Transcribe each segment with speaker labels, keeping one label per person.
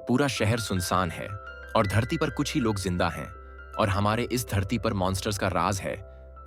Speaker 1: पूरा शहर सुनसान है और धरती पर कुछ ही लोग जिंदा हैं। और हमारे इस धरती पर मॉन्स्टर्स का राज है।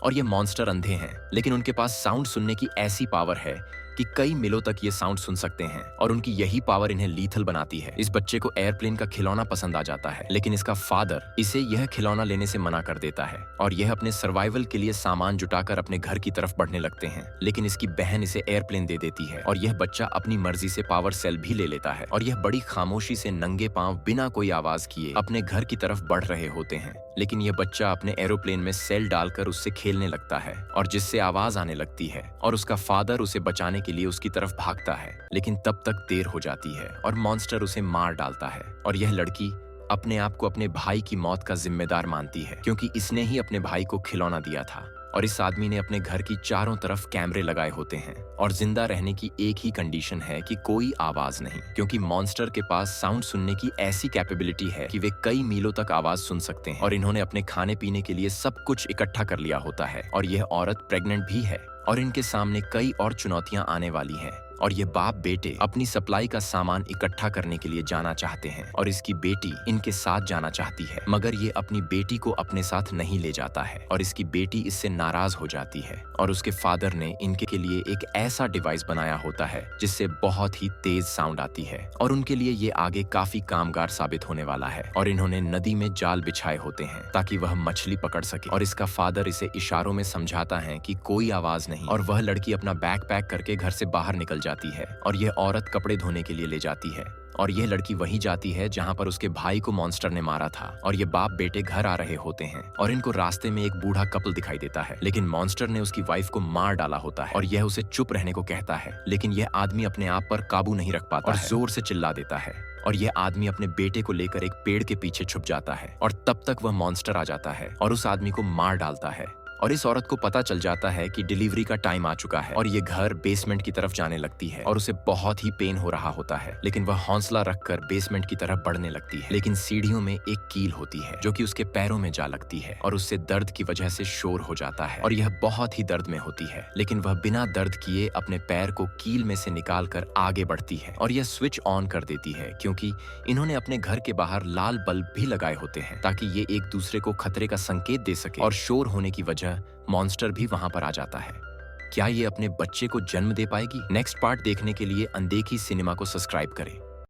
Speaker 1: और ये मॉन्स्टर अंधे हैं, लेकिन उनके पास साउंड सुनने की ऐसी पावर है कि कई मीलों तक ये साउंड सुन सकते हैं और उनकी यही पावर इन्हें लीथल बनाती है। इस बच्चे को एयरप्लेन का खिलौना पसंद आ जाता है, लेकिन इसका फादर इसे यह खिलौना लेने से मना कर देता है और यह अपने सर्वाइवल के लिए सामान जुटाकर अपने घर की तरफ बढ़ने लगते हैं। लेकिन इसकी बहन इसे एयरप्लेन दे देती है और यह बच्चा अपनी मर्जी से पावर सेल भी ले लेता है और यह बड़ी खामोशी से नंगे पांव बिना कोई आवाज किए अपने घर की तरफ बढ़ रहे होते हैं। लेकिन यह बच्चा अपने एरोप्लेन में सेल डालकर उससे खेलने लगता है और जिससे आवाज आने लगती है और उसका फादर उसे बचाने के लिए उसकी तरफ भागता है। लेकिन तब तक देर हो जाती है और मॉन्स्टर उसे मार डालता है और यह लड़की अपने आप को अपने भाई की मौत का जिम्मेदार मानती है, क्योंकि इसने ही अपने भाई को खिलौना दिया था। और इस आदमी ने अपने घर की चारों तरफ कैमरे लगाए होते हैं और जिंदा रहने की एक ही कंडीशन है कि कोई आवाज नहीं, क्योंकि मॉन्स्टर के पास साउंड सुनने की ऐसी कैपेबिलिटी है कि वे कई मीलों तक आवाज सुन सकते हैं। और इन्होंने अपने खाने पीने के लिए सब कुछ इकट्ठा कर लिया होता है और यह औरत प्रेग्नेंट भी है और इनके सामने कई और चुनौतियां आने वाली हैं। और ये बाप बेटे अपनी सप्लाई का सामान इकट्ठा करने के लिए जाना चाहते हैं और इसकी बेटी इनके साथ जाना चाहती है, मगर ये अपनी बेटी को अपने साथ नहीं ले जाता है और इसकी बेटी इससे नाराज हो जाती है। और उसके फादर ने इनके लिए एक ऐसा डिवाइस बनाया होता है जिससे बहुत ही तेज साउंड आती है और उनके लिए ये आगे काफी कामगार साबित होने वाला है। और इन्होंने नदी में जाल बिछाए होते हैं ताकि वह मछली पकड़ सके और इसका फादर इसे इशारों में समझाता है कि कोई आवाज नहीं। और वह लड़की अपना बैग पैक करके घर से बाहर निकल जाती है और यह औरत कपड़े धोने के लिए ले जाती है और यह लड़की वहीं जाती है जहां पर उसके भाई को मॉन्स्टर ने मारा था। और ये बाप बेटे घर आ रहे होते हैं और इनको रास्ते में एक बूढ़ा कपल दिखाई देता है, लेकिन मॉन्स्टर ने उसकी वाइफ को मार डाला होता है और यह उसे चुप रहने को कहता है। लेकिन यह आदमी अपने आप पर काबू नहीं रख पाता और जोर से चिल्ला देता है और यह आदमी अपने बेटे को लेकर एक पेड़ के पीछे छुप जाता है और तब तक वह मॉन्स्टर आ जाता है और उस आदमी को मार डालता है। और इस औरत को पता चल जाता है कि डिलीवरी का टाइम आ चुका है और ये घर बेसमेंट की तरफ जाने लगती है और उसे बहुत ही पेन हो रहा होता है, लेकिन वह हौसला रखकर बेसमेंट की तरफ बढ़ने लगती है। लेकिन सीढ़ियों में एक कील होती है जो कि उसके पैरों में जा लगती है और उससे दर्द की वजह से शोर हो जाता है और यह बहुत ही दर्द में होती है, लेकिन वह बिना दर्द किए अपने पैर को कील में से निकाल कर आगे बढ़ती है और यह स्विच ऑन कर देती है, क्योंकि इन्होंने अपने घर के बाहर लाल बल्ब भी लगाए होते हैं ताकि ये एक दूसरे को खतरे का संकेत दे सके। और शोर होने की वजह मॉन्स्टर भी वहां पर आ जाता है। क्या ये अपने बच्चे को जन्म दे पाएगी? नेक्स्ट पार्ट देखने के लिए अनदेखी सिनेमा को सब्सक्राइब करें।